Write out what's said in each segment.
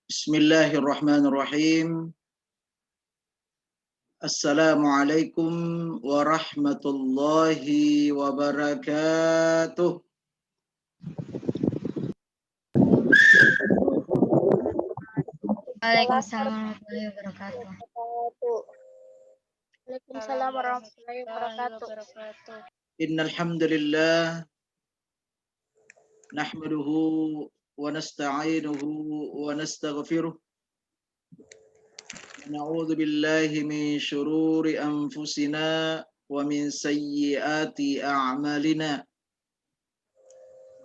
Bismillahirrahmanirrahim. Assalamualaikum warahmatullahi wabarakatuh. Waalaikumsalam warahmatullahi wabarakatuh. Waalaikumsalam warahmatullahi wabarakatuh. Innal hamdalillah nahmaduhu wa nasta'inuhu wa nastaghfiruh. Na'udzu billahi min syururi anfusina wa min sayyiati a'malina.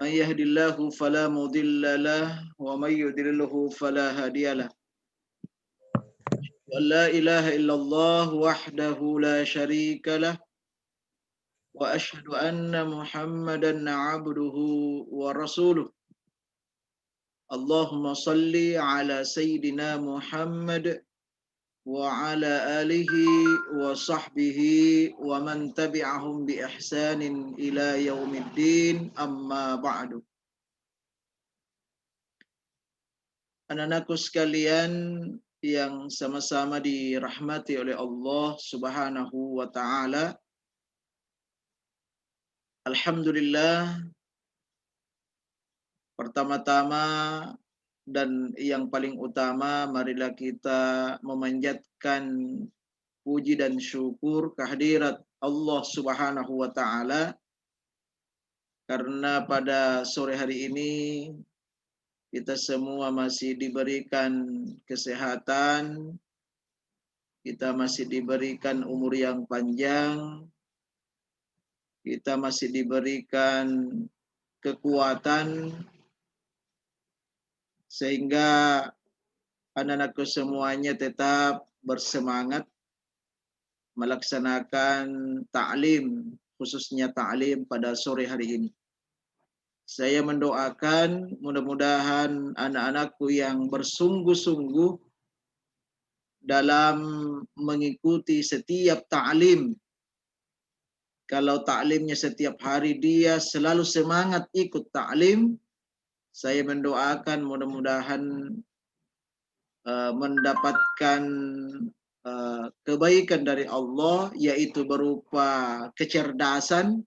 Man yahdihillahu fala mudilla lahu wa man yudlilhu fala hadiyalah. Wa la ilaha illallah wahdahu la syarika lah wa asyhadu anna Muhammadan abduhu wa rasuluh. Allahumma salli ala sayyidina Muhammad wa ala alihi wa sahbihi wa man tabi'ahum bi ihsanin ila yaumiddin, amma ba'du. Anak-anakku sekalian yang sama-sama dirahmati oleh Allah Subhanahu wa taala. Alhamdulillah, pertama-tama dan yang paling utama, marilah kita memanjatkan puji dan syukur kehadirat Allah Subhanahu wa taala, karena pada sore hari ini kita semua masih diberikan kesehatan, kita masih diberikan umur yang panjang, kita masih diberikan kekuatan, sehingga anak-anakku semuanya tetap bersemangat melaksanakan ta'lim, khususnya ta'lim pada sore hari ini. Saya mendoakan mudah-mudahan anak-anakku yang bersungguh-sungguh dalam mengikuti setiap ta'lim. Kalau ta'limnya setiap hari dia selalu semangat ikut ta'lim, saya mendoakan mudah-mudahan mendapatkan kebaikan dari Allah, yaitu berupa kecerdasan,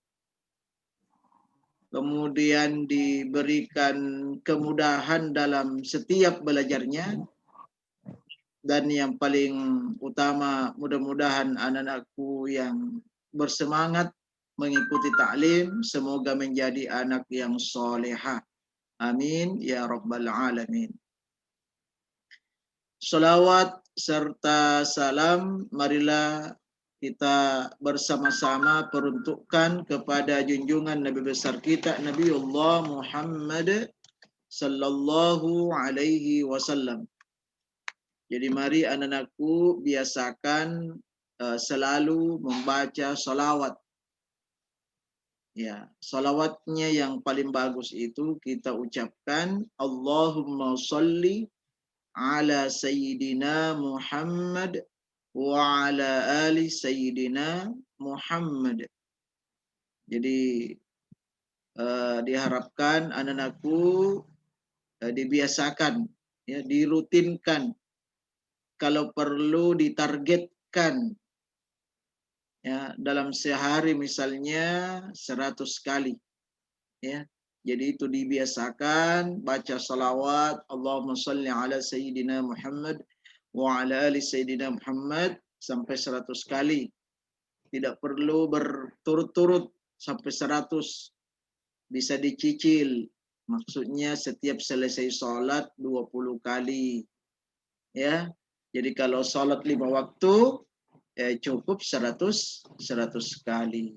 kemudian diberikan kemudahan dalam setiap belajarnya, dan yang paling utama mudah-mudahan anak-anakku yang bersemangat mengikuti ta'lim semoga menjadi anak yang solehah. Amin ya rabbal alamin. Salawat serta salam marilah kita bersama-sama peruntukkan kepada junjungan Nabi besar kita, Nabiullah Muhammad sallallahu alaihi wasallam. Jadi mari anak-anakku biasakan selalu membaca salawat. Ya, salawatnya yang paling bagus itu kita ucapkan Allahumma sholli ala sayyidina Muhammad wa ala ali sayyidina Muhammad. Jadi diharapkan anak-anakku dibiasakan, ya, dirutinkan, kalau perlu ditargetkan, ya, dalam sehari misalnya 100 kali, ya. Jadi itu dibiasakan baca salawat Allahumma sholli ala sayyidina Muhammad wa ala ali sayyidina Muhammad sampai 100 kali. Tidak perlu berturut-turut sampai 100. Bisa dicicil. Maksudnya setiap selesai sholat 20 kali. Ya. Jadi kalau sholat 5 waktu cukup 100 kali.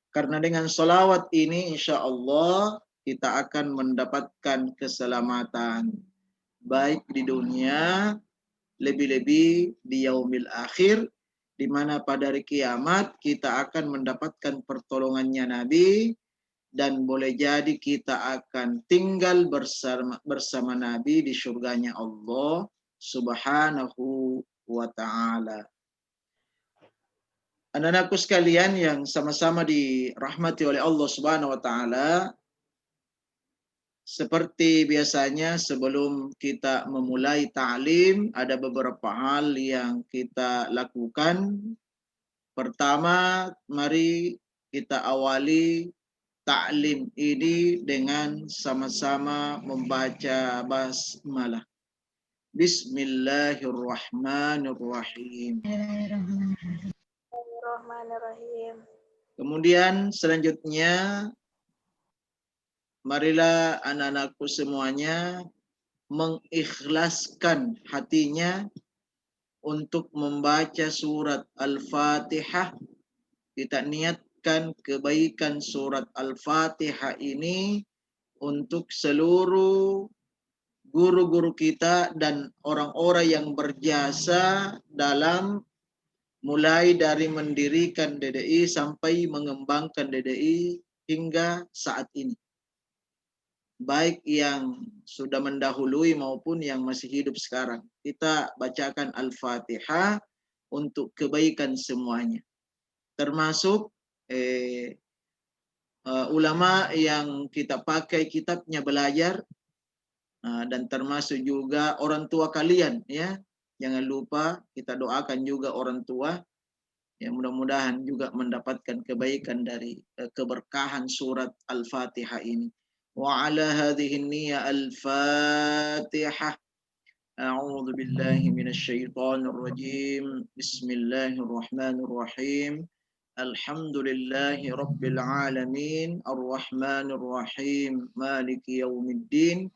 Karena dengan sholawat ini insya Allah kita akan mendapatkan keselamatan. Baik di dunia, lebih-lebih di yaumil akhir, di mana pada hari kiamat kita akan mendapatkan pertolongannya Nabi, dan boleh jadi kita akan tinggal bersama Nabi di surganya Allah Subhanahu wa ta'ala. Anak-anakku sekalian yang sama-sama dirahmati oleh Allah Subhanahu wa taala, Seperti biasanya sebelum kita memulai ta'lim, ada beberapa hal yang kita lakukan. Pertama, mari kita awali ta'lim ini dengan sama-sama membaca basmalah. Bismillahirrahmanirrahim. Bismillahirrahmanirrahim. Kemudian selanjutnya, marilah anak-anakku semuanya mengikhlaskan hatinya untuk membaca surat Al-Fatihah. Kita niatkan kebaikan surat Al-Fatihah ini untuk seluruh guru-guru kita dan orang-orang yang berjasa dalam mulai dari mendirikan DDI sampai mengembangkan DDI hingga saat ini. Baik yang sudah mendahului maupun yang masih hidup sekarang. Kita bacakan Al-Fatihah untuk kebaikan semuanya. Termasuk ulama yang kita pakai kitabnya belajar, dan termasuk juga orang tua kalian, ya. Jangan lupa kita doakan juga orang tua, ya, mudah-mudahan juga mendapatkan kebaikan dari keberkahan surat Al-Fatihah ini. Wa ala hadhihi niyya Al-Fatihah. A'udzu billahi minasyaitonir rajim. Bismillahirrahmanirrahim. Alhamdulillahi rabbil alamin. Arrahmanir rahim. Maliki yaumiddin.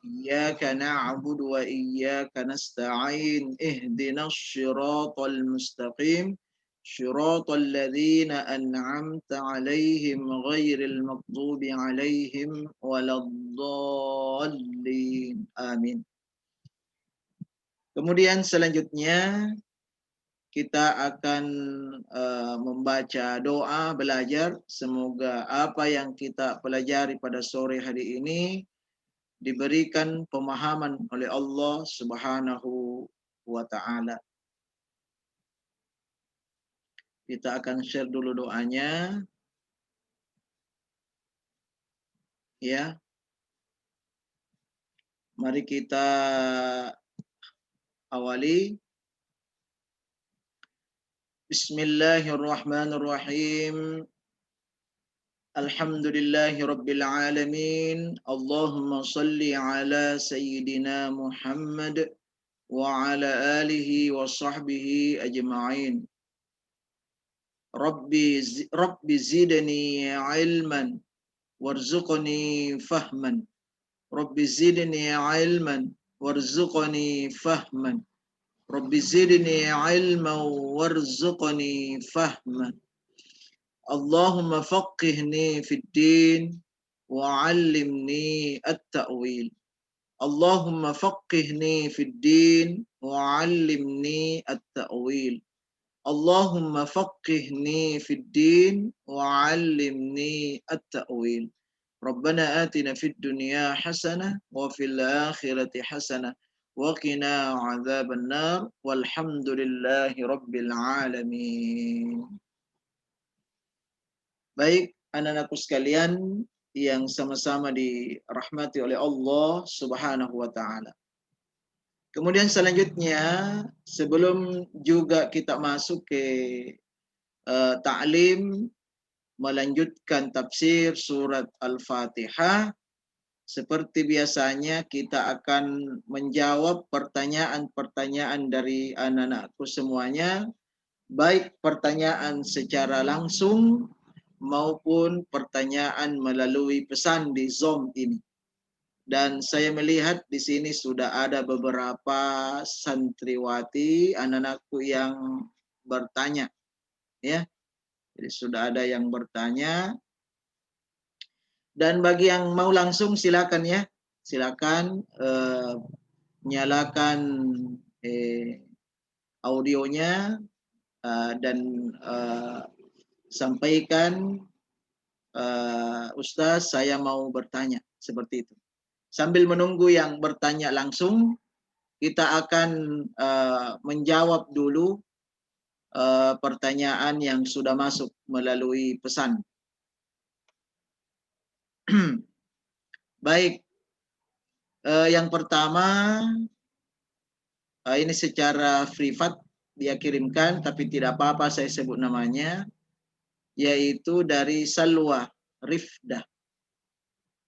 Iyyaka na'budu wa iyyaka nasta'in. Ihdinas shiratal mustaqim. Shiratal ladzina an'amta 'alaihim ghairil maghdubi 'alaihim waladdallin. Amin. Kemudian selanjutnya kita akan membaca doa, belajar. Semoga apa yang kita pelajari pada sore hari ini diberikan pemahaman oleh Allah Subhanahu wa ta'ala. Kita akan share dulu doanya. Ya. Mari kita awali. Bismillahirrahmanirrahim. Alhamdulillahi rabbil alamin. Allahumma salli ala sayyidina Muhammad wa ala alihi wa sahbihi ajma'in. Rabbi zidni ilman warzuqni fahman. Rabbi zidni ilman warzuqni fahman. Rabbi zidni ilman warzuqni fahman. Allahumma faqihni fid din wa 'allimni at-ta'wil. Allahumma faqihni fid din wa 'allimni at-ta'wil. Allahumma faqihni fid din wa 'allimni at-ta'wil. Rabbana atina fid dunya hasanah wa fil akhirati hasanah wa qina 'adzabannar walhamdulillahi rabbil alamin. Baik, anak-anakku sekalian yang sama-sama dirahmati oleh Allah Subhanahu wa ta'ala. Kemudian selanjutnya, sebelum juga kita masuk ke ta'lim, melanjutkan tafsir surat Al-Fatihah, seperti biasanya kita akan menjawab pertanyaan-pertanyaan dari anak-anakku semuanya, baik pertanyaan secara langsung maupun pertanyaan melalui pesan di Zoom ini. Dan saya melihat di sini sudah ada beberapa santriwati, anak-anakku yang bertanya, ya. Jadi sudah ada yang bertanya. Dan bagi yang mau langsung silakan, ya. Silakan nyalakan audionya dan sampaikan, Ustaz, saya mau bertanya, seperti itu. Sambil menunggu yang bertanya langsung, kita akan menjawab dulu pertanyaan yang sudah masuk melalui pesan. Baik, Yang pertama, ini secara privat dia kirimkan, tapi tidak apa-apa saya sebut namanya, yaitu dari Salwa Rifdah.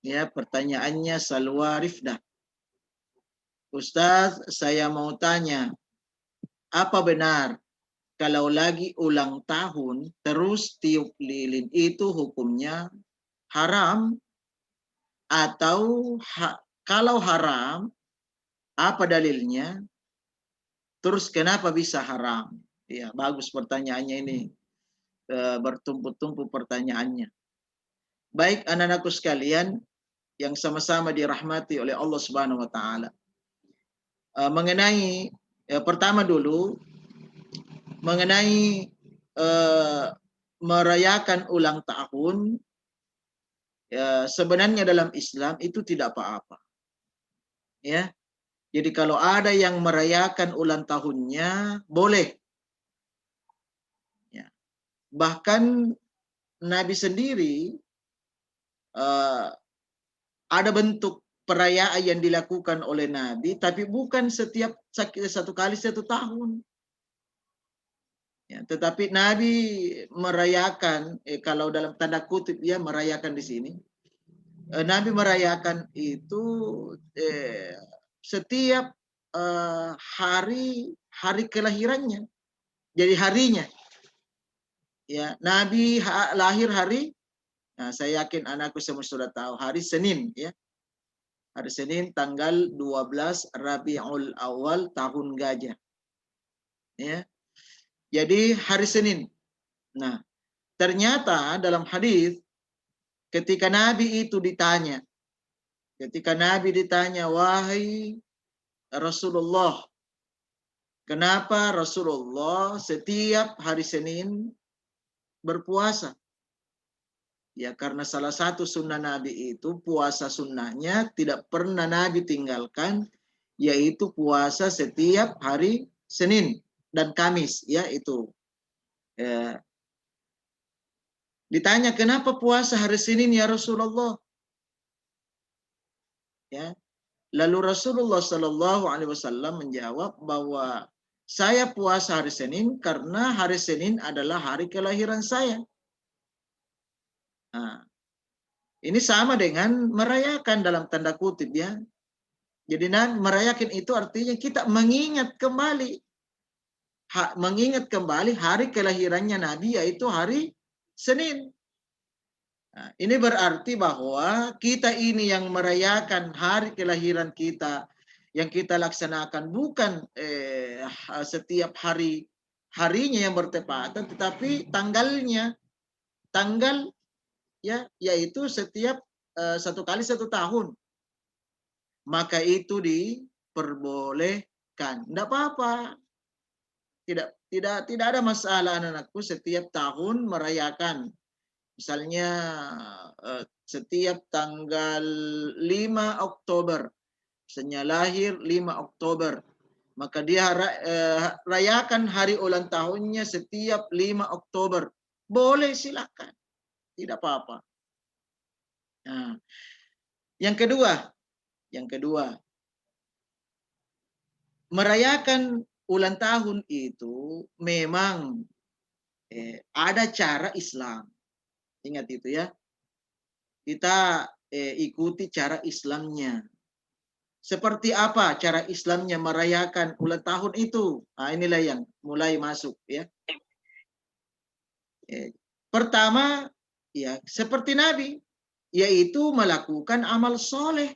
Ya, pertanyaannya Salwa Rifdah. Ustaz, saya mau tanya, apa benar kalau lagi ulang tahun terus tiup lilin itu hukumnya haram? Atau kalau haram, apa dalilnya? Terus kenapa bisa haram? Ya, bagus pertanyaannya ini. Bertumpuk-tumpuk pertanyaannya. Baik anak-anakku sekalian yang sama-sama dirahmati oleh Allah Subhanahu wa taala. Mengenai pertama dulu mengenai merayakan ulang tahun, ya, sebenarnya dalam Islam itu tidak apa-apa. Ya. Jadi kalau ada yang merayakan ulang tahunnya boleh. Ya. Bahkan Nabi sendiri ada bentuk perayaan yang dilakukan oleh Nabi, tapi bukan setiap satu kali satu tahun. Ya, tetapi Nabi merayakan, kalau dalam tanda kutip ya merayakan di sini, Nabi merayakan itu setiap hari kelahirannya, jadi harinya. Ya, Nabi lahir hari, nah saya yakin anakku semua sudah tahu, hari Senin ya. Hari Senin tanggal 12 Rabiul Awal tahun gajah. Ya. Jadi hari Senin. Nah, ternyata dalam hadis ketika Nabi itu ditanya, wahai Rasulullah, kenapa Rasulullah setiap hari Senin berpuasa? Ya, karena salah satu sunnah Nabi itu puasa sunnahnya tidak pernah Nabi tinggalkan, yaitu puasa setiap hari Senin dan Kamis. Ya, itu. Ditanya, kenapa puasa hari Senin ya Rasulullah? Ya, lalu Rasulullah Shallallahu Alaihi Wasallam menjawab bahwa saya puasa hari Senin karena hari Senin adalah hari kelahiran saya. Nah, ini sama dengan merayakan dalam tanda kutip ya. Jadi merayakan itu artinya kita mengingat kembali hari kelahirannya Nabi, yaitu hari Senin. Nah, ini berarti bahwa kita ini yang merayakan hari kelahiran kita, yang kita laksanakan bukan setiap harinya yang bertepatan, tetapi tanggal ya, yaitu setiap satu kali satu tahun. Maka itu diperbolehkan, tidak apa-apa, tidak ada masalah anak-anakku setiap tahun merayakan. Misalnya setiap tanggal 5 Oktober, misalnya lahir 5 Oktober, maka dia rayakan hari ulang tahunnya setiap 5 Oktober. Boleh, silakan. Tidak apa-apa. Nah, yang kedua, merayakan ulang tahun itu memang ada cara Islam. Ingat itu ya. Kita ikuti cara Islamnya. Seperti apa cara Islamnya merayakan ulang tahun itu? Nah, inilah yang mulai masuk ya. Pertama, ya seperti Nabi, yaitu melakukan amal soleh.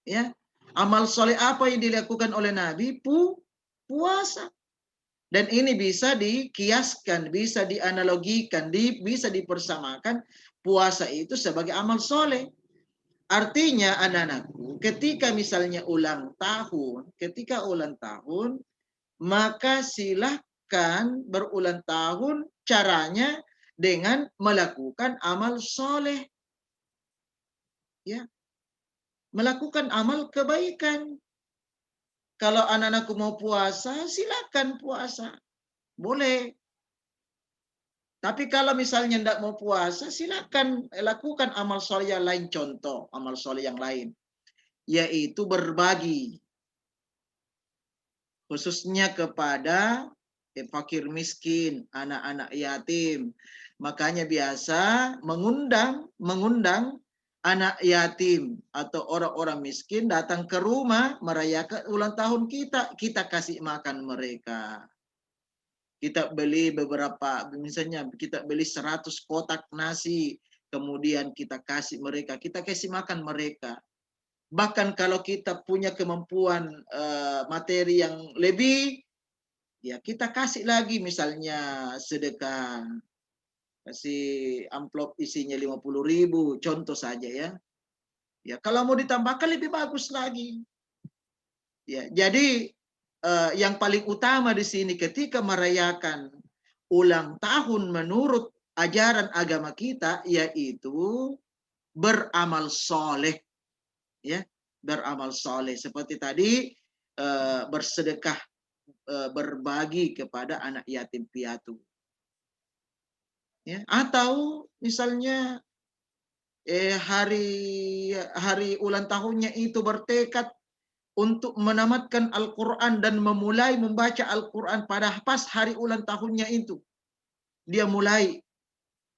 Ya, amal soleh apa yang dilakukan oleh Nabi? Puasa. Dan ini bisa dikiaskan, bisa dianalogikan, bisa dipersamakan puasa itu sebagai amal soleh. Artinya anak-anakku, ketika misalnya ulang tahun, maka silahkan berulang tahun caranya dengan melakukan amal soleh. Ya, melakukan amal kebaikan. Kalau anak-anakku mau puasa, silakan puasa. Boleh. Tapi kalau misalnya tidak mau puasa, silakan lakukan amal soleh yang lain. Contoh, amal soleh yang lain. yaitu berbagi, khususnya kepada fakir miskin, anak-anak yatim. Makanya biasa mengundang anak yatim atau orang-orang miskin datang ke rumah merayakan ulang tahun kita, kita kasih makan mereka. Kita beli beberapa, misalnya kita beli 100 kotak nasi, kemudian kita kasih mereka, kita kasih makan mereka. Bahkan kalau kita punya kemampuan materi yang lebih, ya kita kasih lagi, misalnya sedekah, kasih amplop isinya 50.000, contoh saja ya. Ya kalau mau ditambahkan lebih bagus lagi. Ya, jadi yang paling utama di sini ketika merayakan ulang tahun menurut ajaran agama kita yaitu beramal soleh, ya, beramal soleh seperti tadi bersedekah, berbagi kepada anak yatim piatu, ya, atau misalnya hari ulang tahunnya itu bertekad untuk menamatkan Al-Quran dan memulai membaca Al-Quran pada pas hari ulang tahunnya itu. Dia mulai.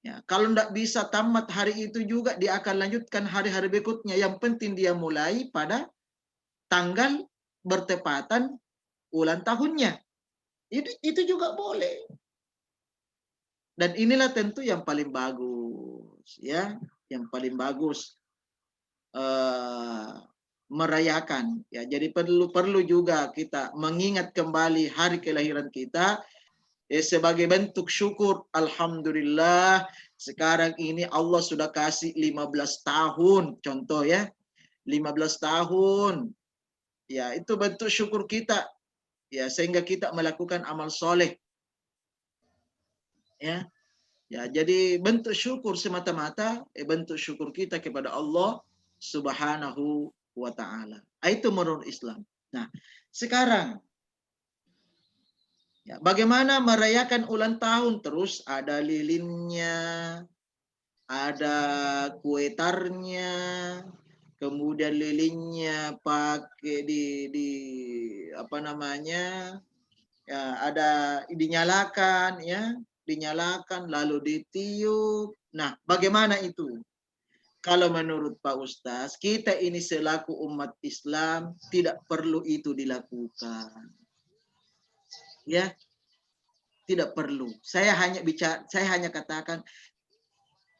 Ya, kalau tidak bisa tamat hari itu juga, dia akan lanjutkan hari-hari berikutnya. Yang penting dia mulai pada tanggal bertepatan ulang tahunnya. Itu juga boleh. Dan inilah tentu yang paling bagus. Ya, yang paling bagus. Merayakan, ya, jadi perlu juga kita mengingat kembali hari kelahiran kita sebagai bentuk syukur. Alhamdulillah sekarang ini Allah sudah kasih 15 tahun, contoh ya, 15 tahun, ya, itu bentuk syukur kita, ya, sehingga kita melakukan amal soleh, ya, ya, jadi bentuk syukur semata-mata, bentuk syukur kita kepada Allah Subhanahu wa ta'ala. Itu menurut Islam. Nah, sekarang ya, bagaimana merayakan ulang tahun? Terus ada lilinnya, ada kue tarnya, kemudian lilinnya pakai di apa namanya? Ya, ada dinyalakan, ya, dinyalakan lalu ditiup. Nah, bagaimana itu? Kalau menurut Pak Ustaz, kita ini selaku umat Islam tidak perlu itu dilakukan. Ya, tidak perlu. Saya hanya katakan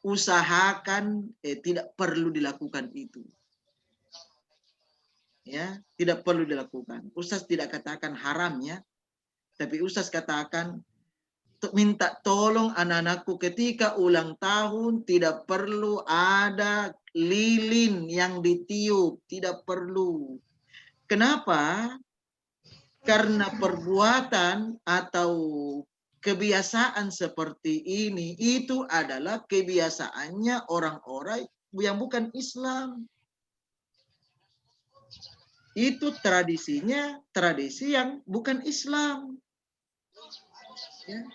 usahakan tidak perlu dilakukan itu. Ya, tidak perlu dilakukan. Ustaz tidak katakan haramnya, tapi Ustaz katakan minta tolong anak-anakku ketika ulang tahun tidak perlu ada lilin yang ditiup, tidak perlu. Kenapa? Karena perbuatan atau kebiasaan seperti ini itu adalah kebiasaannya orang-orang yang bukan Islam. Itu tradisinya tradisi yang bukan Islam. Ya.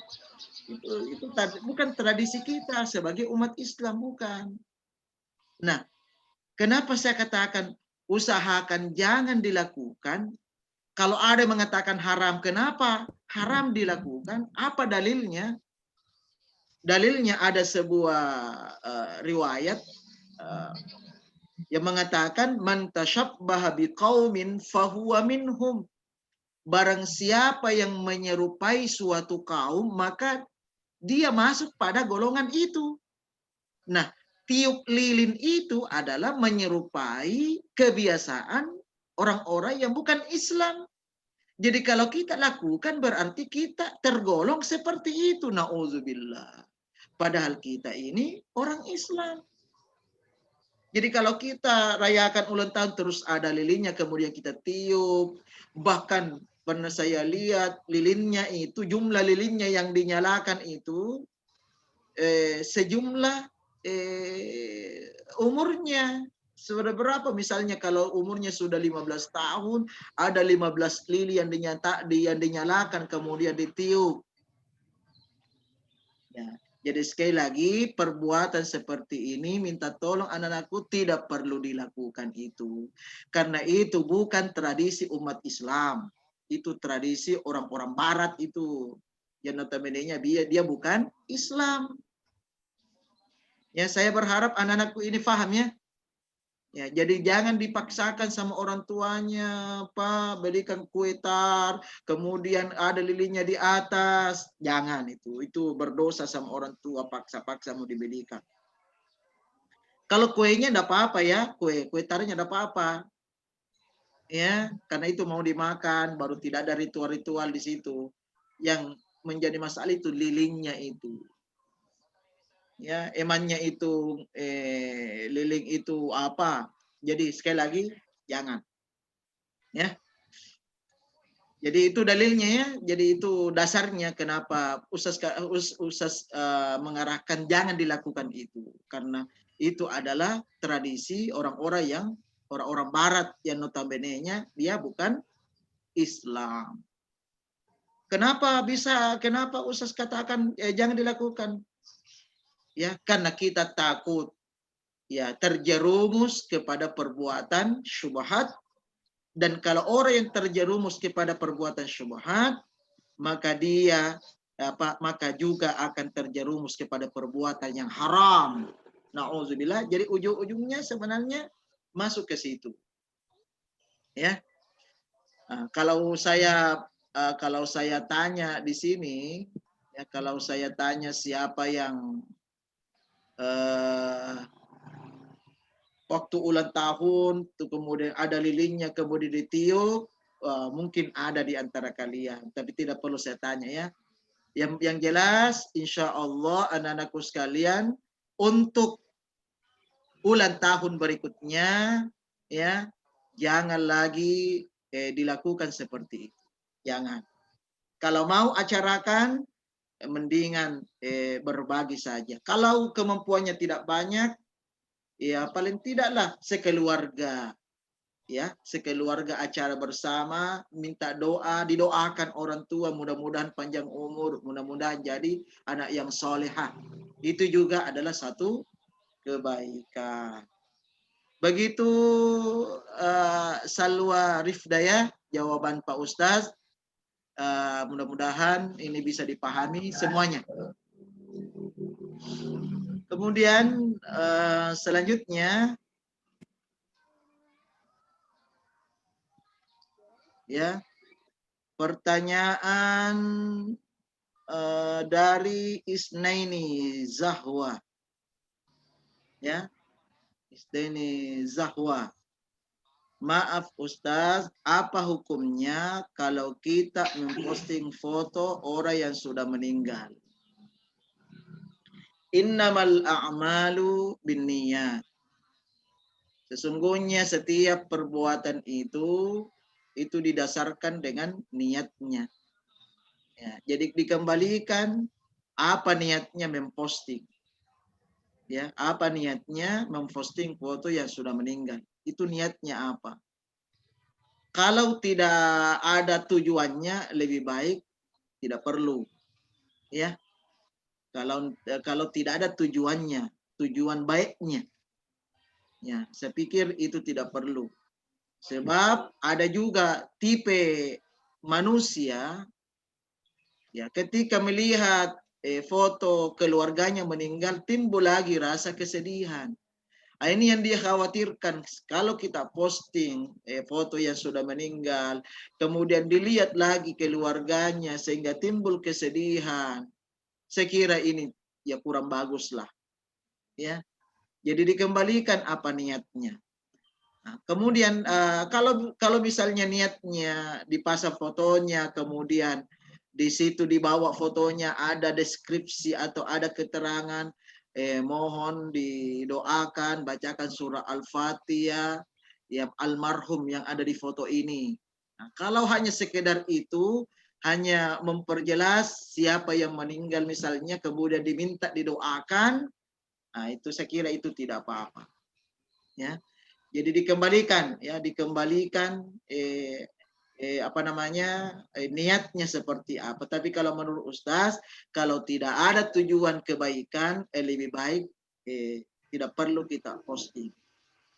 Itu bukan tradisi kita sebagai umat Islam, bukan. Nah, kenapa saya katakan usahakan jangan dilakukan? Kalau ada yang mengatakan haram, kenapa haram dilakukan? Apa dalilnya? Dalilnya ada sebuah riwayat yang mengatakan man tasyabbaha biqaumin fahuwa minhum. Barang siapa yang menyerupai suatu kaum, maka dia masuk pada golongan itu. Nah, tiup lilin itu adalah menyerupai kebiasaan orang-orang yang bukan Islam. Jadi kalau kita lakukan berarti kita tergolong seperti itu. Na'udzubillah. Padahal kita ini orang Islam. Jadi kalau kita rayakan ulang tahun terus ada lilinnya kemudian kita tiup. Bahkan pernah saya lihat lilinnya itu, jumlah lilinnya yang dinyalakan itu sejumlah umurnya. Sudah berapa? Misalnya kalau umurnya sudah 15 tahun, ada 15 lilin yang dinyalakan kemudian ditiup. Ya. Jadi sekali lagi perbuatan seperti ini minta tolong anak-anakku tidak perlu dilakukan itu. Karena itu bukan tradisi umat Islam. Itu tradisi orang-orang barat itu. Yang notabene-nya dia bukan Islam. Ya, saya berharap anak-anakku ini paham ya. Ya, jadi jangan dipaksakan sama orang tuanya, Pak, belikan kue tar, kemudian ada lilinnya di atas. Jangan itu berdosa sama orang tua, paksa-paksa mau dibelikan. Kalau kuenya enggak apa-apa ya, kue tarnya enggak apa-apa. Ya, karena itu mau dimakan, baru tidak ada ritual-ritual di situ. Yang menjadi masalah itu lilinnya itu. Ya, emannya itu liling itu apa? Jadi sekali lagi jangan. Ya. Jadi itu dalilnya ya. Jadi itu dasarnya kenapa Ustaz mengarahkan jangan dilakukan itu. Karena itu adalah tradisi orang-orang barat yang notabene-nya dia bukan Islam. Kenapa Ustaz katakan jangan dilakukan? Ya, karena kita takut ya terjerumus kepada perbuatan syubhat, dan kalau orang yang terjerumus kepada perbuatan syubhat maka dia maka juga akan terjerumus kepada perbuatan yang haram. Nauzubillah. Jadi ujung-ujungnya sebenarnya masuk ke situ. Ya. Nah, kalau saya tanya di sini ya, kalau saya tanya siapa yang waktu ulang tahun, tuh kemudian ada lilinnya, kemudian ditiup, mungkin ada di antara kalian, tapi tidak perlu saya tanya ya. Yang jelas, insya Allah anak-anakku sekalian, untuk ulang tahun berikutnya, ya jangan lagi dilakukan seperti itu. Jangan. Kalau mau acarakan, mendingan berbagi saja. Kalau kemampuannya tidak banyak, ya paling tidaklah sekeluarga, ya sekeluarga acara bersama, minta doa, didoakan orang tua, mudah-mudahan panjang umur, mudah-mudahan jadi anak yang solehah. Itu juga adalah satu kebaikan. Begitu Salwa Rifdaya jawaban Pak Ustaz. Mudah-mudahan ini bisa dipahami semuanya. Kemudian selanjutnya ya, pertanyaan dari Isnaini Zahwa. Ya. Isnaini Zahwa. Maaf Ustaz, apa hukumnya kalau kita memposting foto orang yang sudah meninggal? Innamal a'malu binniyat. Sesungguhnya setiap perbuatan itu didasarkan dengan niatnya. Ya, jadi dikembalikan apa niatnya memposting. Ya, apa niatnya memposting foto yang sudah meninggal? Itu niatnya apa? Kalau tidak ada tujuannya, lebih baik tidak perlu. Ya. Kalau tidak ada tujuannya, tujuan baiknya. Ya, saya pikir itu tidak perlu. Sebab ada juga tipe manusia ya ketika melihat foto keluarganya meninggal timbul lagi rasa kesedihan. Ini yang dia khawatirkan kalau kita posting foto yang sudah meninggal, kemudian dilihat lagi keluarganya sehingga timbul kesedihan. Saya kira ini ya kurang bagus lah. Ya. Jadi dikembalikan apa niatnya. Nah, kemudian kalau misalnya niatnya dipasang fotonya, kemudian di situ dibawa fotonya ada deskripsi atau ada keterangan, mohon didoakan, bacakan surah Al-Fatihah, ya almarhum yang ada di foto ini. Nah, kalau hanya sekedar itu, hanya memperjelas siapa yang meninggal misalnya, kemudian diminta didoakan, nah itu saya kira itu tidak apa-apa. Ya. Jadi dikembalikan niatnya seperti apa. Tapi kalau menurut Ustaz, kalau tidak ada tujuan kebaikan, lebih baik tidak perlu kita posting,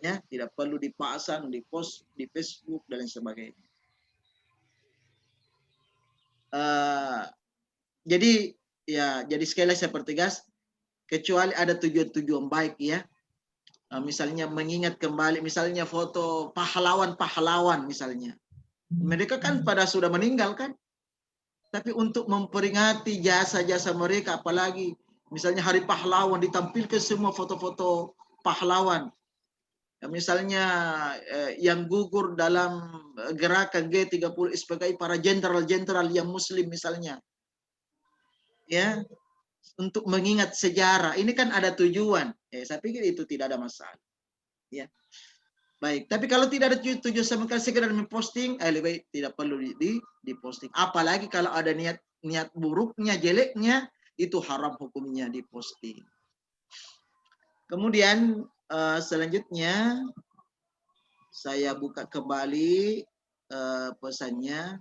ya, tidak perlu dipasang di post di Facebook dan lain sebagainya. Jadi jadi sekali lagi saya pertegas, kecuali ada tujuan-tujuan baik, ya. Misalnya mengingat kembali, misalnya foto pahlawan-pahlawan misalnya. Mereka kan pada sudah meninggal kan, tapi untuk memperingati jasa-jasa mereka, apalagi misalnya Hari Pahlawan ditampilkan semua foto-foto pahlawan. Misalnya yang gugur dalam gerakan G30 sebagai para jenderal-jenderal yang muslim misalnya. Ya, untuk mengingat sejarah. Ini kan ada tujuan. Saya pikir itu tidak ada masalah. Ya. Baik, tapi kalau tidak ada tujuan sama sekali sekedar memposting, lebih baik tidak perlu diposting. Apalagi kalau ada niat buruknya, jeleknya, itu haram hukumnya diposting. Kemudian selanjutnya saya buka kembali pesannya.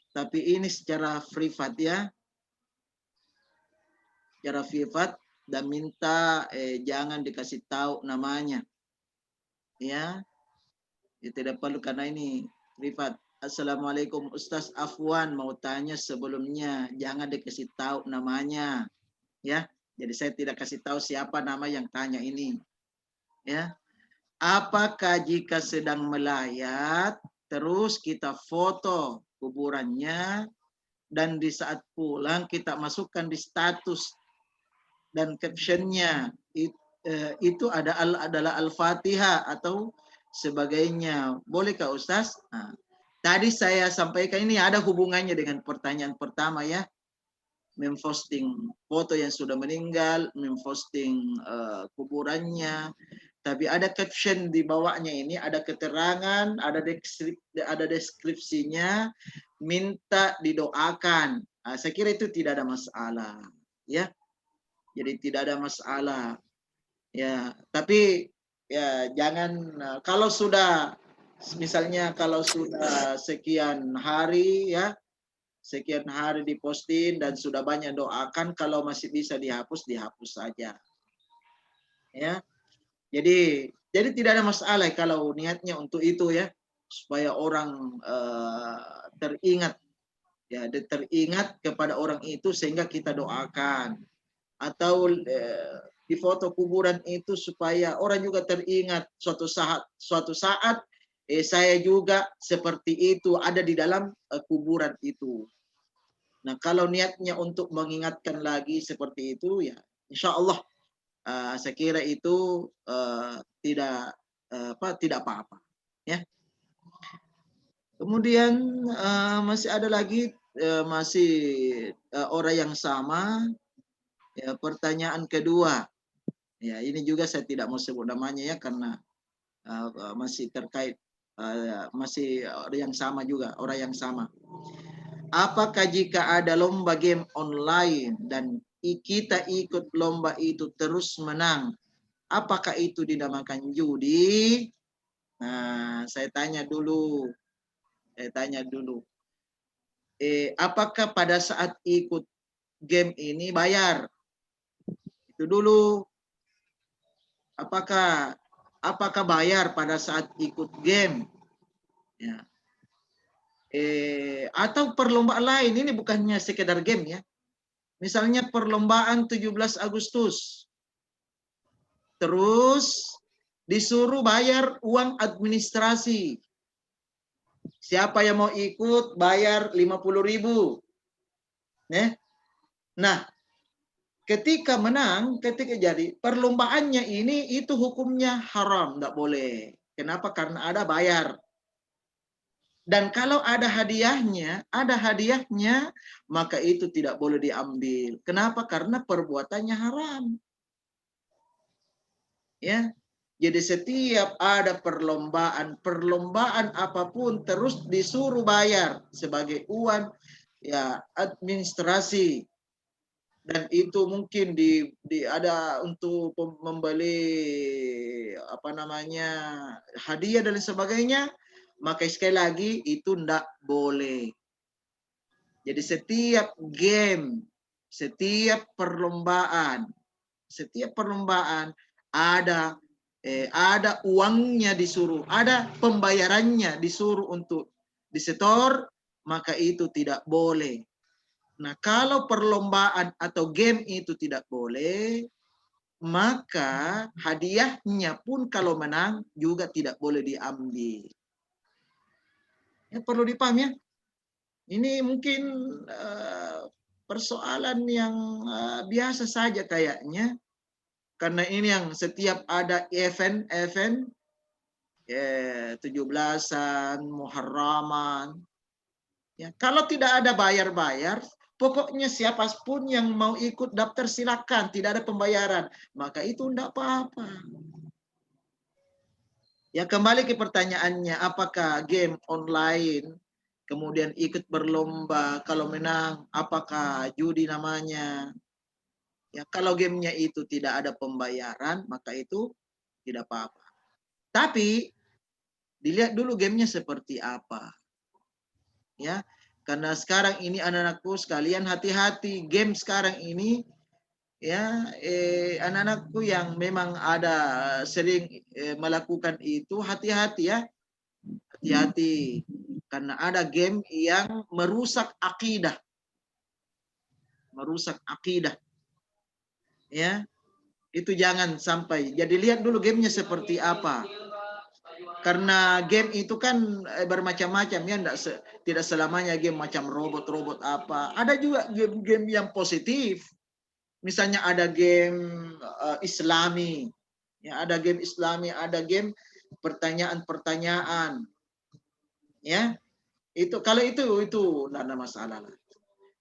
Tapi ini secara privat, ya. Secara privat, dan minta jangan dikasih tahu namanya. Ya, tidak perlu karena ini privat. Assalamualaikum Ustaz, afwan mau tanya sebelumnya, jangan dikasih tahu namanya, ya. Jadi saya tidak kasih tahu siapa nama yang tanya ini, ya. Apakah jika sedang melayat terus kita foto kuburannya dan di saat pulang kita masukkan di status dan captionnya itu adalah Al-Fatihah atau sebagainya. Bolehkah Ustaz? Nah, tadi saya sampaikan ini ada hubungannya dengan pertanyaan pertama, ya. Memposting foto yang sudah meninggal, memposting kuburannya, tapi ada caption di bawahnya ini, ada keterangan, ada deskripsinya, minta didoakan. Nah, saya kira itu tidak ada masalah, ya. Jadi tidak ada masalah. Ya, tapi ya jangan kalau sudah misalnya kalau sudah sekian hari, ya, sekian hari diposting dan sudah banyak doakan, kalau masih bisa dihapus saja. Ya. Jadi tidak ada masalah kalau niatnya untuk itu, ya, supaya orang teringat, ya, teringat kepada orang itu sehingga kita doakan. Atau di foto kuburan itu supaya orang juga teringat suatu saat saya juga seperti itu ada di dalam kuburan itu. Nah, kalau niatnya untuk mengingatkan lagi seperti itu, ya insya Allah saya kira itu tidak apa-apa, ya. Kemudian masih ada lagi masih orang yang sama. Ya, pertanyaan kedua, ya ini juga saya tidak mau sebut namanya, ya, karena masih terkait masih orang yang sama juga, orang yang sama. Apakah jika ada lomba game online dan kita ikut lomba itu terus menang, apakah itu dinamakan judi? Nah, saya tanya dulu. Apakah pada saat ikut game ini bayar? Itu dulu. Apakah bayar pada saat ikut game? Ya. Atau perlombaan lain, ini bukannya sekedar game, ya. Misalnya perlombaan 17 Agustus. Terus disuruh bayar uang administrasi. Siapa yang mau ikut bayar 50.000. Nah, ketika menang, ketika jadi perlombaannya ini, itu hukumnya haram, tidak boleh. Kenapa? Karena ada bayar. Dan kalau ada hadiahnya, maka itu tidak boleh diambil. Kenapa? Karena perbuatannya haram. Ya. Jadi setiap ada perlombaan apapun terus disuruh bayar sebagai uang, ya, administrasi. Dan itu mungkin ada untuk membeli hadiah dan sebagainya, maka sekali lagi itu tidak boleh. Jadi setiap game, setiap perlombaan ada uangnya disuruh, ada pembayarannya disuruh untuk disetor, maka itu tidak boleh. Nah, kalau perlombaan atau game itu tidak boleh, maka hadiahnya pun kalau menang juga tidak boleh diambil. Ya, perlu dipahami ya. Ini mungkin persoalan yang biasa saja kayaknya. Karena ini yang setiap ada event 17-an, Muharraman. Ya, kalau tidak ada bayar-bayar, pokoknya siapapun yang mau ikut daftar silakan, tidak ada pembayaran, maka itu tidak apa-apa. Ya, kembali ke pertanyaannya, apakah game online kemudian ikut berlomba, kalau menang apakah judi namanya? Ya, kalau gamenya itu tidak ada pembayaran, maka itu tidak apa-apa. Tapi dilihat dulu gamenya seperti apa. Ya, karena sekarang ini anak-anakku sekalian hati-hati, game sekarang ini ya anak-anakku yang memang ada sering melakukan itu, hati-hati ya. Hati-hati karena ada game yang merusak akidah. Merusak akidah. Ya. Itu jangan sampai. Jadi lihat dulu gamenya seperti apa. Karena game itu kan bermacam-macam ya, tidak selamanya game macam robot-robot apa. Ada juga game-game yang positif. Misalnya ada game Islami. Ya, ada game Islami, ada game pertanyaan-pertanyaan. Ya. Itu kalau itu tidak ada masalah lah.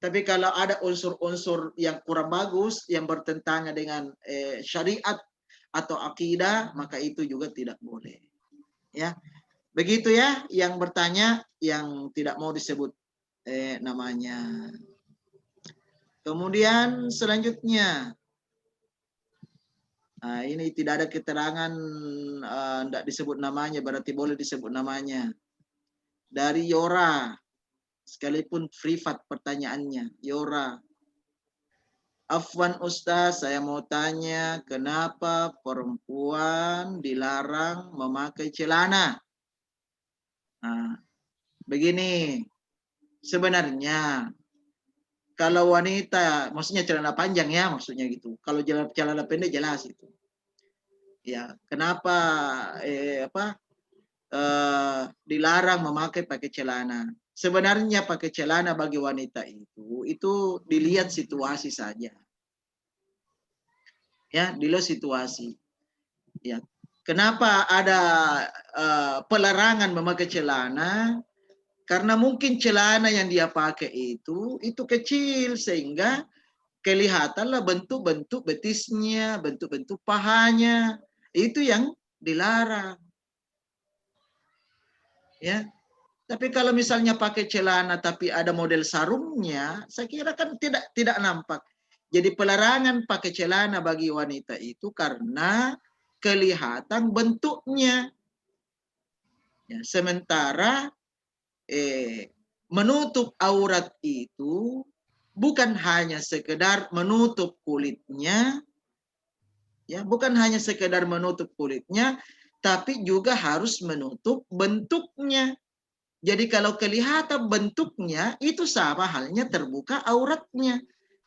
Tapi kalau ada unsur-unsur yang kurang bagus yang bertentangan dengan syariat atau akidah, maka itu juga tidak boleh. Ya, begitu ya. Yang bertanya yang tidak mau disebut namanya. Kemudian selanjutnya, ini tidak ada keterangan, tidak disebut namanya, berarti boleh disebut namanya. Dari Yora, sekalipun privat pertanyaannya, Yora. Afwan Ustaz, saya mau tanya, kenapa perempuan dilarang memakai celana? Nah, begini, sebenarnya kalau wanita, maksudnya celana panjang ya, maksudnya gitu. Kalau celana pendek jelas itu. Ya, kenapa dilarang memakai pakai celana? Sebenarnya pakai celana bagi wanita itu dilihat situasi saja. Ya, dilihat situasi. Ya, kenapa ada pelarangan memakai celana? Karena mungkin celana yang dia pakai itu kecil sehingga kelihatanlah bentuk-bentuk betisnya, bentuk-bentuk pahanya. Itu yang dilarang. Ya. Tapi kalau misalnya pakai celana tapi ada model sarungnya, saya kira kan tidak nampak. Jadi pelarangan pakai celana bagi wanita itu karena kelihatan bentuknya. Ya, sementara menutup aurat itu bukan hanya sekedar menutup kulitnya, ya, bukan hanya sekedar menutup kulitnya, tapi juga harus menutup bentuknya. Jadi kalau kelihatan bentuknya, itu sama halnya terbuka auratnya.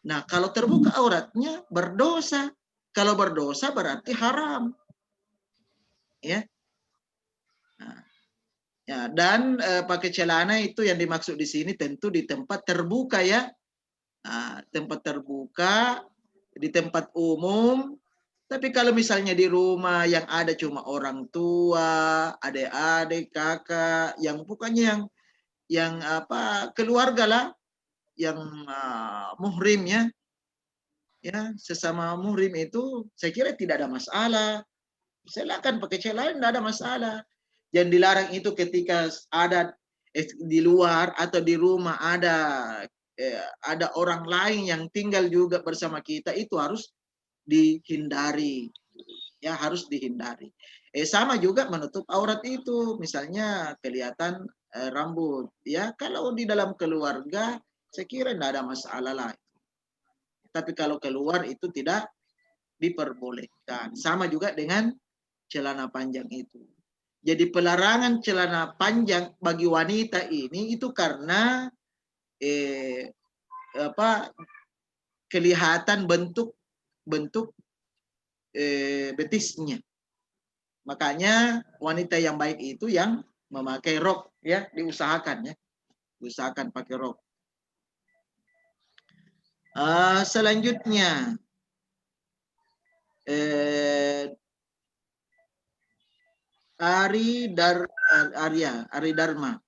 Nah, kalau terbuka auratnya, berdosa. Kalau berdosa berarti haram. Ya. Nah, ya, dan pakai celana itu yang dimaksud di sini tentu di tempat terbuka ya. Nah, tempat terbuka, di tempat umum. Tapi kalau misalnya di rumah yang ada cuma orang tua, adik-adik, kakak, yang bukannya yang keluarga lah, yang muhrim ya, sesama muhrim itu saya kira tidak ada masalah. Silakan pakai celana, tidak ada masalah. Yang dilarang itu ketika ada di luar atau di rumah ada orang lain yang tinggal juga bersama kita, itu harus dihindari. Ya, harus dihindari. Sama juga menutup aurat itu, misalnya kelihatan rambut. Ya, kalau di dalam keluarga, saya kira tidak ada masalah lah. Tapi kalau keluar itu tidak diperbolehkan. Sama juga dengan celana panjang itu. Jadi pelarangan celana panjang bagi wanita ini itu karena kelihatan bentuk betisnya. Makanya wanita yang baik itu yang memakai rok, ya, diusahakan, ya, diusahakan pakai rok. Selanjutnya Ari Dharma.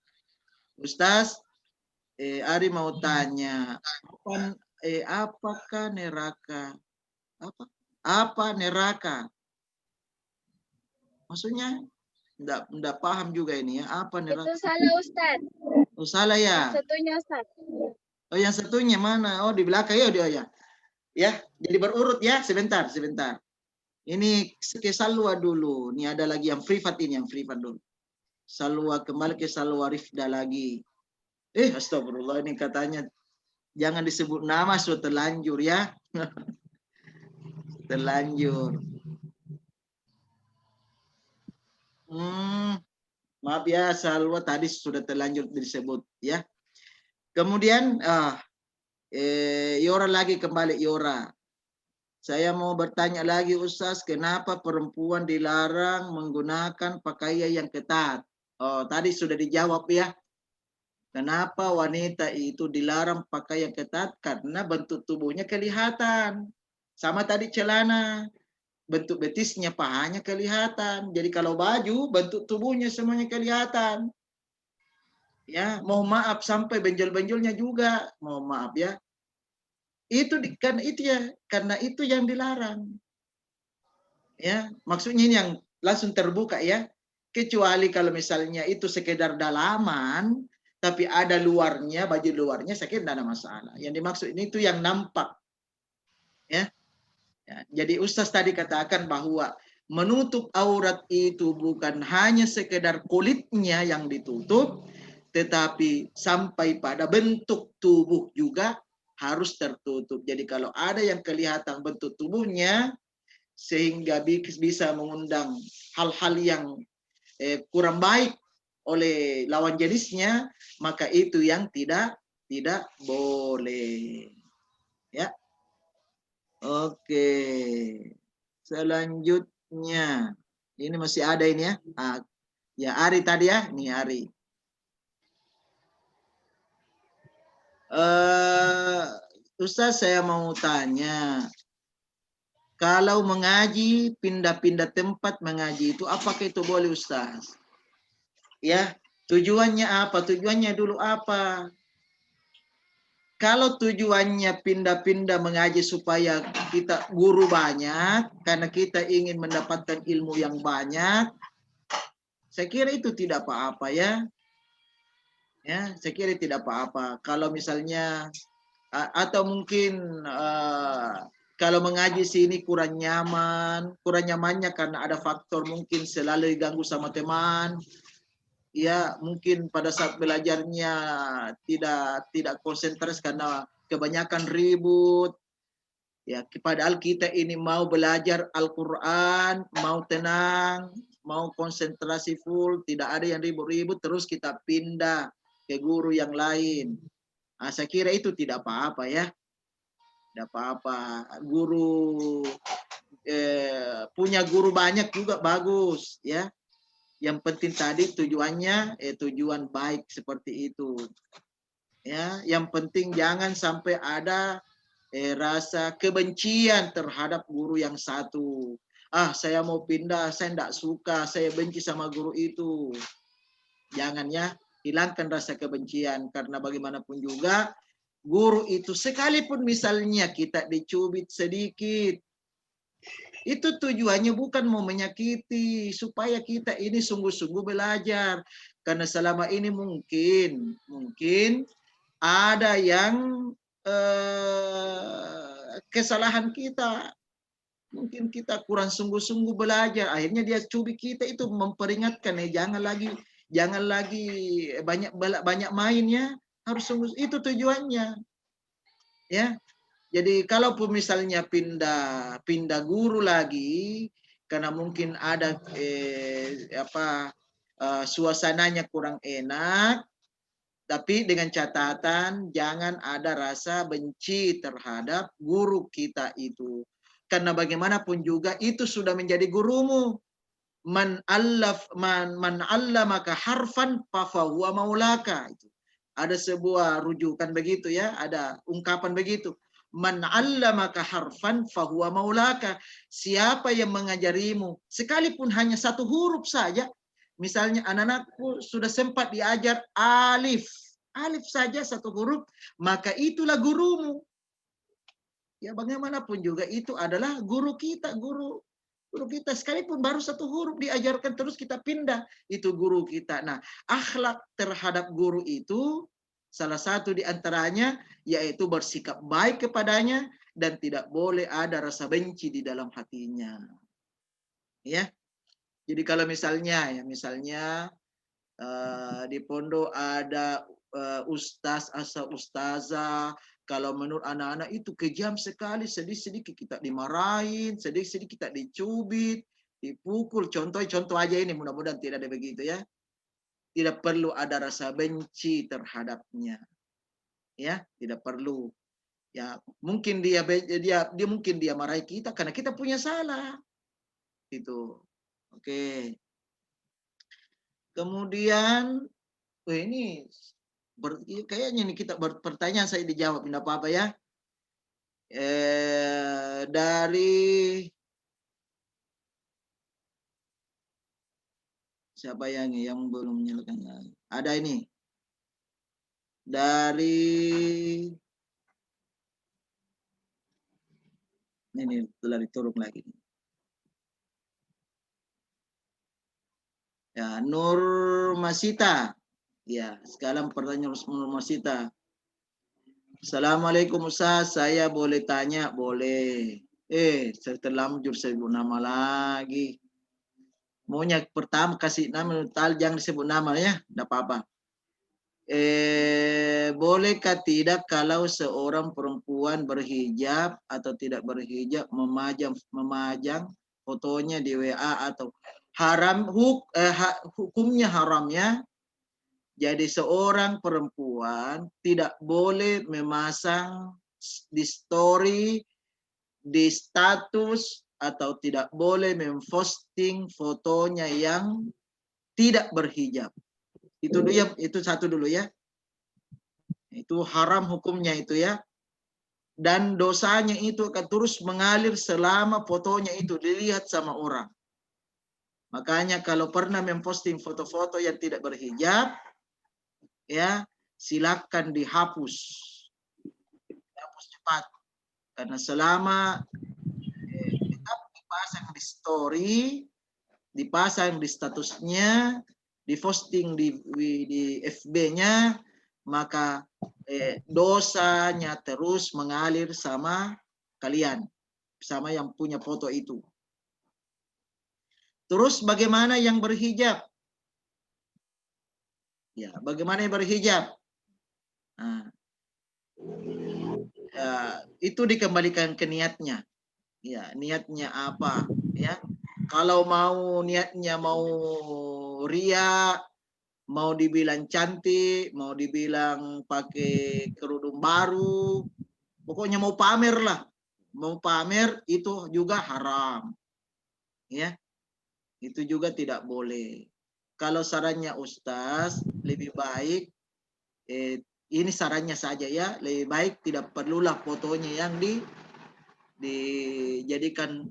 Ustaz, Ari mau tanya, apakah neraka? Apa neraka? Maksudnya enggak paham juga ini, ya. Apa neraka? Itu salah, Ustaz. Oh, salah ya? Yang satunya, Ustaz. Oh, yang satunya mana? Oh, di belakang ya, dia ya. Ya, jadi berurut ya. Sebentar. Ini ke Salwa dulu. Ini ada lagi yang privat ini, yang privat dulu. Salwa, kembali ke Salwa Rifda lagi. Astagfirullah, ini katanya jangan disebut nama, sudah terlanjur ya. Terlanjur. Maaf ya, Salwa tadi sudah terlanjur disebut ya. Kemudian Yora lagi kembali, Yora. Saya mau bertanya lagi, Ustaz, kenapa perempuan dilarang menggunakan pakaian yang ketat? Oh, tadi sudah dijawab ya. Kenapa wanita itu dilarang pakai yang ketat? Karena bentuk tubuhnya kelihatan. Sama tadi celana, bentuk betisnya, pahanya kelihatan. Jadi kalau baju, bentuk tubuhnya semuanya kelihatan. Ya, mohon maaf sampai benjol-benjolnya juga, mohon maaf ya. Karena itu yang dilarang. Ya, maksudnya ini yang langsung terbuka ya. Kecuali kalau misalnya itu sekedar dalaman, tapi ada luarnya, baju luarnya, saya kira tidak ada masalah. Yang dimaksud ini itu yang nampak. Ya. Jadi Ustaz tadi katakan bahwa menutup aurat itu bukan hanya sekedar kulitnya yang ditutup, tetapi sampai pada bentuk tubuh juga harus tertutup. Jadi kalau ada yang kelihatan bentuk tubuhnya, sehingga bisa mengundang hal-hal yang kurang baik oleh lawan jenisnya, maka itu yang tidak boleh. Ya. Oke. Selanjutnya. Ini masih ada ini ya. Ya, Ari tadi ya. Nih Ari. Ustaz, saya mau tanya. Kalau mengaji, pindah-pindah tempat mengaji itu, apakah itu boleh, Ustaz? Ya, tujuannya apa? Tujuannya dulu apa? Kalau tujuannya pindah-pindah mengaji supaya kita guru banyak, karena kita ingin mendapatkan ilmu yang banyak, saya kira itu tidak apa-apa ya. Ya, saya kira tidak apa-apa. Kalau misalnya, atau mungkin kalau mengaji sini kurang nyamannya karena ada faktor mungkin selalu diganggu sama teman. Ya, mungkin pada saat belajarnya tidak konsentrasi karena kebanyakan ribut. Ya, padahal kita ini mau belajar Al-Qur'an, mau tenang, mau konsentrasi full, tidak ada yang ribut-ribut, terus kita pindah ke guru yang lain. Saya kira itu tidak apa-apa ya. Tidak apa-apa. Guru punya guru banyak juga bagus ya. Yang penting tadi tujuannya tujuan baik seperti itu. Ya, yang penting jangan sampai ada rasa kebencian terhadap guru yang satu. Saya mau pindah, saya tidak suka, saya benci sama guru itu. Jangan ya, hilangkan rasa kebencian karena bagaimanapun juga guru itu sekalipun misalnya kita dicubit sedikit, itu tujuannya bukan mau menyakiti, supaya kita ini sungguh-sungguh belajar. Karena selama ini mungkin ada yang kesalahan kita. Mungkin kita kurang sungguh-sungguh belajar, akhirnya dia cubit kita itu memperingatkan, jangan lagi banyak main ya, harus sungguh, itu tujuannya. Ya. Jadi kalaupun misalnya pindah guru lagi karena mungkin ada suasananya kurang enak, tapi dengan catatan jangan ada rasa benci terhadap guru kita itu. Karena bagaimanapun juga itu sudah menjadi gurumu. Man allamaka harfan fahuwa maulaka. Ada sebuah rujukan begitu ya, ada ungkapan begitu. Man allamaka harfan fahuwa maulaka. Siapa yang mengajarimu sekalipun hanya satu huruf saja. Misalnya anak-anakku sudah sempat diajar alif saja satu huruf, maka itulah gurumu. Ya bagaimanapun juga itu adalah guru kita, guru kita sekalipun baru satu huruf diajarkan terus kita pindah, itu guru kita. Nah, akhlak terhadap guru itu salah satu di antaranya yaitu bersikap baik kepadanya dan tidak boleh ada rasa benci di dalam hatinya. Ya. Jadi kalau misalnya di pondok ada ustaz atau ustazah, kalau menurut anak-anak itu kejam sekali, sedikit-sedikit kita dimarahin, sedikit-sedikit kita dicubit, dipukul. Contoh aja ini, mudah-mudahan tidak ada begitu ya. Tidak perlu ada rasa benci terhadapnya. Ya, tidak perlu. Ya, mungkin dia mungkin dia marahi kita karena kita punya salah. Itu. Oke. Kemudian ini kayaknya nih kita pertanyaan saya dijawab, tidak apa-apa ya. Dari siapa yang belum menyalakan? Ada ini. Dari ini telah diturun lagi. Ya, Nur Masita. Ya, sekarang pertanyaan Nur Masita. Assalamualaikum Ustaz, saya boleh tanya? Boleh. Saya terlanjur sebut nama lagi. Maunya pertama kasih nama, jangan disebut nama ya, tidak apa-apa. Bolehkah tidak kalau seorang perempuan berhijab atau tidak berhijab memajang fotonya di WA atau hukumnya haramnya? Jadi seorang perempuan tidak boleh memasang di story, di status, atau tidak boleh memposting fotonya yang tidak berhijab. Itu satu dulu ya. Itu haram hukumnya itu ya. Dan dosanya itu akan terus mengalir selama fotonya itu dilihat sama orang. Makanya kalau pernah memposting foto-foto yang tidak berhijab, ya silakan dihapus. Dihapus cepat. Karena selama tetap dipasang di story, dipasang di statusnya, diposting di FB-nya, maka dosanya terus mengalir sama kalian, sama yang punya foto itu. Terus bagaimana yang berhijab? Ya, bagaimana yang berhijab? Nah, itu dikembalikan ke niatnya. Ya, niatnya apa? Ya, kalau niatnya mau ria, mau dibilang cantik, mau dibilang pakai kerudung baru, pokoknya mau pamer lah. Mau pamer itu juga haram. Ya, itu juga tidak boleh. Kalau sarannya Ustaz, lebih baik ini sarannya saja ya, lebih baik tidak perlulah fotonya yang dijadikan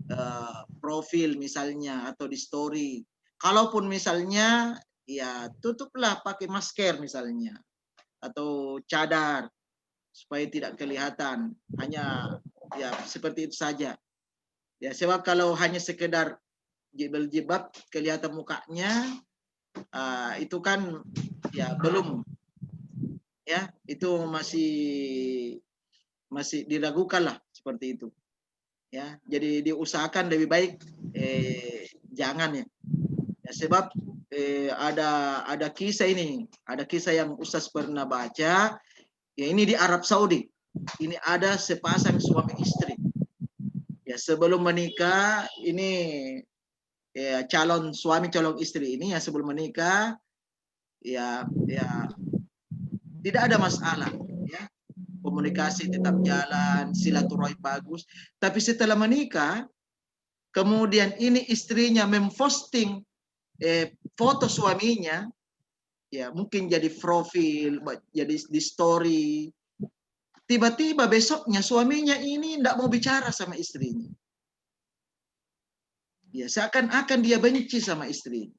profil misalnya atau di story. Kalaupun misalnya ya tutuplah pakai masker misalnya atau cadar supaya tidak kelihatan, hanya ya seperti itu saja. Ya sebab kalau hanya sekedar jilbab kelihatan mukanya, itu kan ya belum, ya itu masih diragukan lah seperti itu. Ya, jadi diusahakan lebih baik jangan ya. Ya, sebab ada kisah ini, ada kisah yang Ustaz pernah baca. Ya, ini di Arab Saudi. Ini ada sepasang suami istri. Ya, sebelum menikah ini ya, calon suami calon istri ini ya sebelum menikah ya tidak ada masalah ya. Komunikasi tetap jalan, silaturahmi bagus. Tapi setelah menikah, kemudian ini istrinya memposting foto suaminya, ya mungkin jadi profil, jadi di story. Tiba-tiba besoknya suaminya ini tidak mau bicara sama istrinya. Ya, seakan-akan dia benci sama istrinya.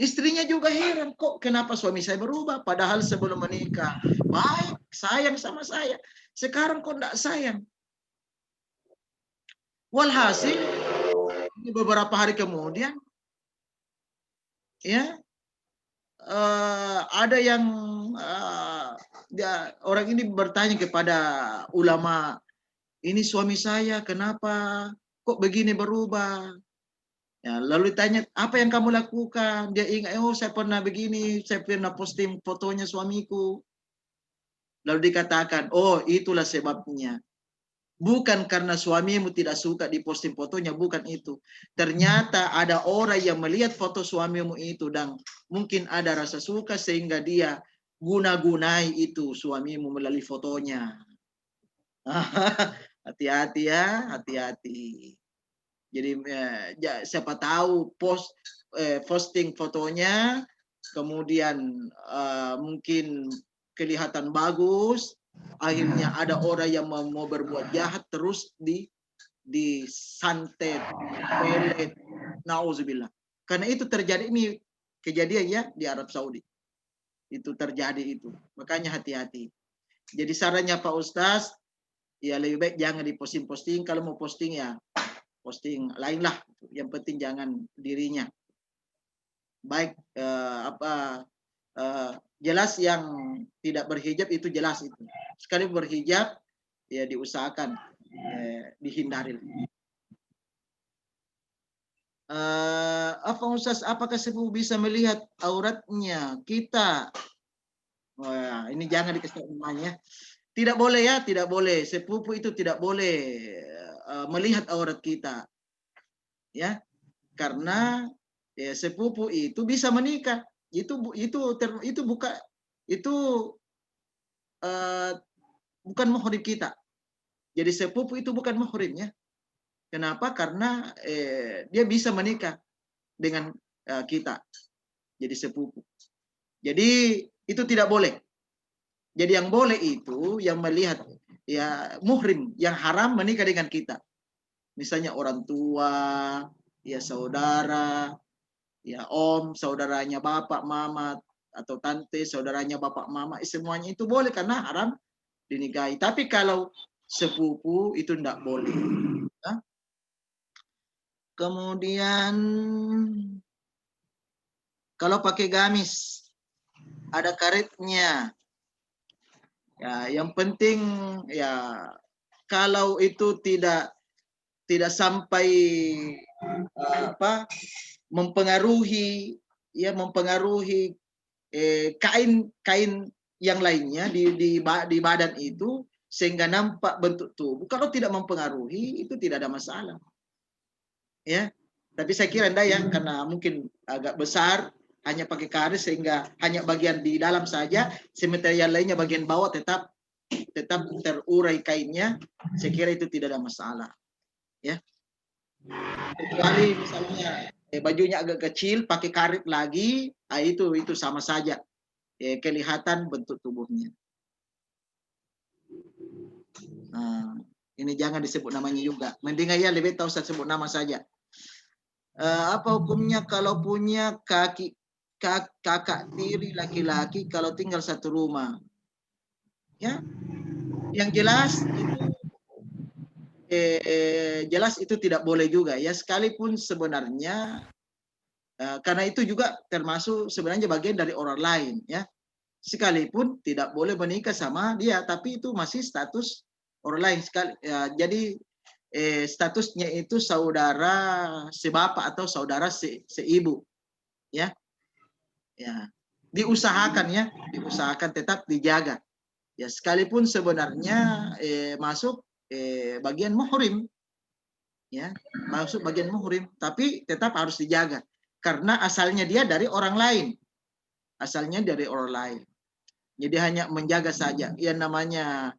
Istrinya juga heran, kok kenapa suami saya berubah? Padahal sebelum menikah, baik, sayang sama saya. Sekarang kok tidak sayang? Walhasil, beberapa hari kemudian, ya ada yang orang ini bertanya kepada ulama, ini suami saya kenapa kok begini berubah? Ya, lalu ditanya, apa yang kamu lakukan? Dia ingat, oh saya pernah begini, saya pernah posting fotonya suamiku. Lalu dikatakan, oh itulah sebabnya. Bukan karena suamimu tidak suka diposting fotonya, bukan itu. Ternyata ada orang yang melihat foto suamimu itu dan mungkin ada rasa suka sehingga dia guna-gunai itu suamimu melalui fotonya. Hati-hati ya, hati-hati. Jadi siapa tahu posting fotonya, kemudian mungkin kelihatan bagus, akhirnya ada orang yang mau berbuat jahat terus disantet, pelet, nauzubillah. Karena itu terjadi ini kejadian ya di Arab Saudi. Itu terjadi itu. Makanya hati-hati. Jadi sarannya Pak Ustaz, ya lebih baik jangan diposting-posting. Kalau mau posting ya posting lain lah, yang penting jangan dirinya. Baik jelas yang tidak berhijab itu jelas itu. Sekali berhijab ya diusahakan dihindari. Apa Ustaz, apakah sepupu bisa melihat auratnya kita? Wah, ini jangan dikasih namanya. Tidak boleh ya, tidak boleh. Sepupu itu tidak boleh melihat aurat kita. Ya, karena sepupu itu bisa menikah. Itu bukan bukan muhrim kita. Jadi sepupu itu bukan muhrimnya. Kenapa? Karena dia bisa menikah dengan kita. Jadi sepupu. Jadi itu tidak boleh. Jadi yang boleh itu yang melihat ya muhrim, yang haram menikah dengan kita. Misalnya orang tua, ya saudara, ya om, saudaranya bapak, mama, atau tante, saudaranya bapak, mama, semuanya itu boleh karena haram dinikahi. Tapi kalau sepupu itu tidak boleh. Ya. Kemudian kalau pakai gamis ada karetnya. Ya, yang penting ya kalau itu tidak sampai mempengaruhi kain yang lainnya di badan itu sehingga nampak bentuk tubuh. Kalau tidak mempengaruhi itu tidak ada masalah. Ya. Tapi saya kira enggak ya, karena mungkin agak besar hanya pakai karet sehingga hanya bagian di dalam saja, sementara yang lainnya bagian bawah tetap terurai kainnya. Saya kira itu tidak ada masalah. Ya. Kecuali misalnya bajunya agak kecil pakai karet lagi, itu sama saja. Kelihatan bentuk tubuhnya. Nah, ini jangan disebut namanya juga. Mending ya lebih tahu saya sebut nama saja. Apa hukumnya kalau punya kakak tiri laki-laki kalau tinggal satu rumah? Ya, yang jelas itu jelas itu tidak boleh juga ya, sekalipun sebenarnya karena itu juga termasuk sebenarnya bagian dari orang lain ya. Sekalipun tidak boleh menikah sama dia, tapi itu masih status orang lain sekali. Ya, jadi statusnya itu saudara sebapak atau saudara seibu, ya. Ya, diusahakan tetap dijaga. Ya, sekalipun sebenarnya masuk bagian muhrim, ya, masuk bagian muhrim, tapi tetap harus dijaga karena asalnya dia dari orang lain, Jadi hanya menjaga saja. Yang namanya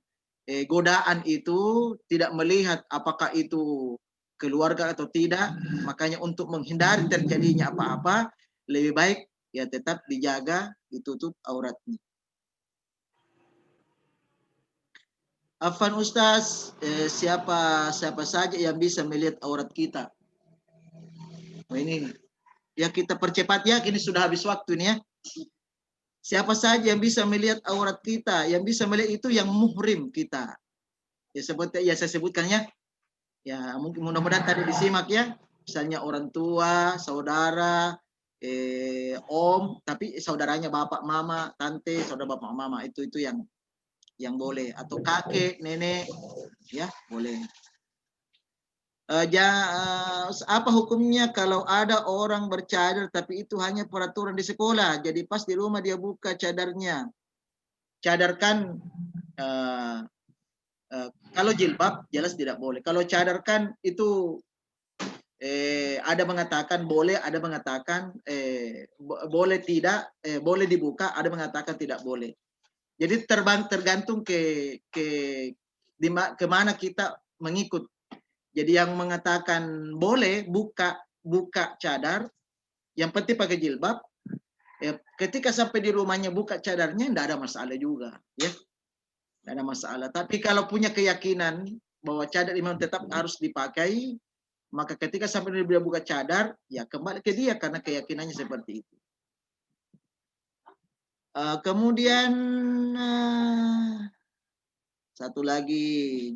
godaan itu tidak melihat apakah itu keluarga atau tidak, makanya untuk menghindari terjadinya apa-apa, lebih baik ya tetap dijaga, ditutup auratnya. Afan Ustaz, siapa saja yang bisa melihat aurat kita? Oh, ini ya kita percepat ya, ini sudah habis waktu ini ya. Siapa saja yang bisa melihat aurat kita? Yang bisa melihat itu yang muhrim kita. Ya seperti ya saya sebutkan ya. Ya mungkin mudah-mudahan tadi disimak ya. Misalnya orang tua, saudara, om, tapi saudaranya bapak, mama, tante, saudara bapak, mama itu yang boleh, atau kakek, nenek, ya boleh. Apa hukumnya kalau ada orang bercadar tapi itu hanya peraturan di sekolah, jadi pas di rumah dia buka cadarnya. Cadar kan kalau jilbab jelas tidak boleh. Kalau cadar kan itu ada mengatakan boleh, ada mengatakan boleh tidak, boleh dibuka, ada mengatakan tidak boleh. Jadi tergantung kemana kita mengikut. Jadi yang mengatakan boleh buka cadar, yang penting pakai jilbab. Ketika sampai di rumahnya buka cadarnya, tidak ada masalah juga, ya, tidak ada masalah. Tapi kalau punya keyakinan bahwa cadar memang tetap harus dipakai, maka ketika sampai dia buka cadar, ya kembali ke dia karena keyakinannya seperti itu. Kemudian satu lagi,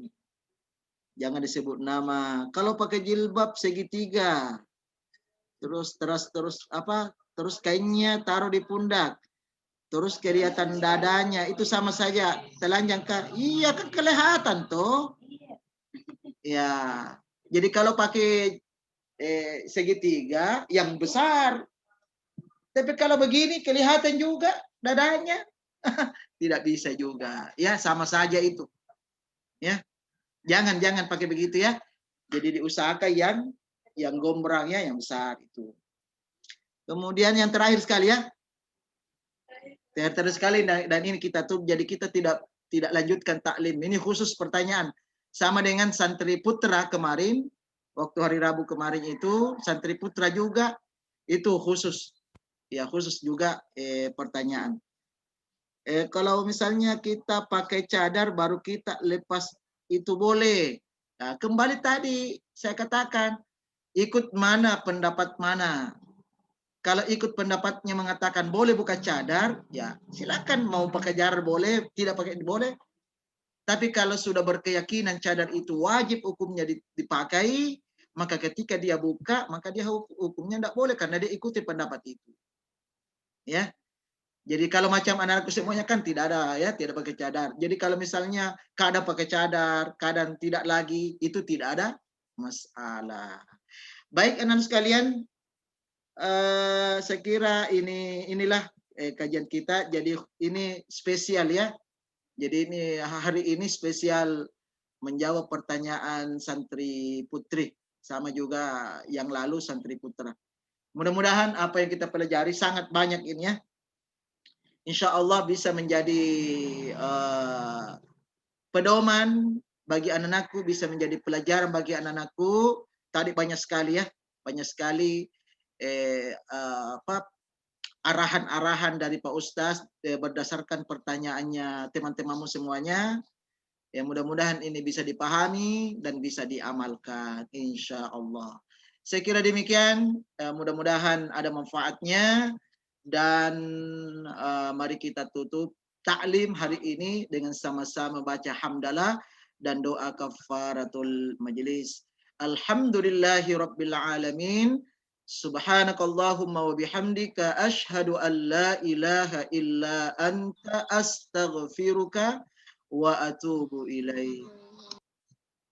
jangan disebut nama. Kalau pakai jilbab segitiga, terus kainnya taruh di pundak, terus kelihatan dadanya, itu sama saja telanjang kah? Iya kan kelihatan toh. Ya, jadi kalau pakai segitiga yang besar, tapi kalau begini kelihatan juga dadanya, tidak bisa juga. Ya sama saja itu. Ya, jangan pakai begitu ya. Jadi diusahakan yang gombrangnya yang besar itu. Kemudian yang terakhir sekali ya. Terakhir sekali dan ini kita tuh jadi kita tidak lanjutkan taklim. Ini khusus pertanyaan. Sama dengan santri putra kemarin, waktu hari Rabu kemarin itu santri putra juga itu khusus. Ya khusus juga pertanyaan. Kalau misalnya kita pakai cadar baru kita lepas itu boleh. Nah, kembali tadi saya katakan ikut mana pendapat mana. Kalau ikut pendapatnya mengatakan boleh buka cadar, ya silakan mau pakai cadar boleh, tidak pakai boleh. Tapi kalau sudah berkeyakinan cadar itu wajib hukumnya dipakai, maka ketika dia buka, maka dia hukumnya tidak boleh karena dia ikuti pendapat itu. Ya. Jadi kalau macam anak-anakku semuanya kan tidak ada ya, tidak pakai cadar. Jadi kalau misalnya kadang pakai cadar, kadang tidak lagi, itu tidak ada masalah. Baik anak-anak sekalian, saya kira inilah kajian kita. Jadi ini spesial ya. Jadi ini hari ini spesial menjawab pertanyaan santri putri sama juga yang lalu santri putra. Mudah-mudahan apa yang kita pelajari sangat banyak ini ya. Insya Allah bisa menjadi pedoman bagi anak-anakku, bisa menjadi pelajaran bagi anak-anakku. Tadi banyak sekali ya, banyak sekali arahan-arahan dari Pak Ustadz berdasarkan pertanyaannya teman-temanmu semuanya. Ya mudah-mudahan ini bisa dipahami dan bisa diamalkan, insya Allah. Saya kira demikian, mudah-mudahan ada manfaatnya. Dan mari kita tutup taklim hari ini dengan sama-sama baca hamdalah dan doa kafaratul majlis. Alhamdulillahi rabbil alamin. Subhanakallahumma wa bihamdika asyhadu an la ilaha illa anta astaghfiruka wa atubu ilaik.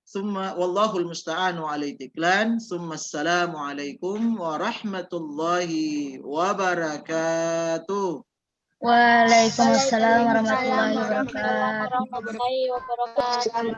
Summa wallahul musta'anu alaihi tiklan. Summa assalamualaikum warahmatullahi wabarakatuh. Waalaikumsalam warahmatullahi wabarakatuh. warahmatullahi wabarakatuh.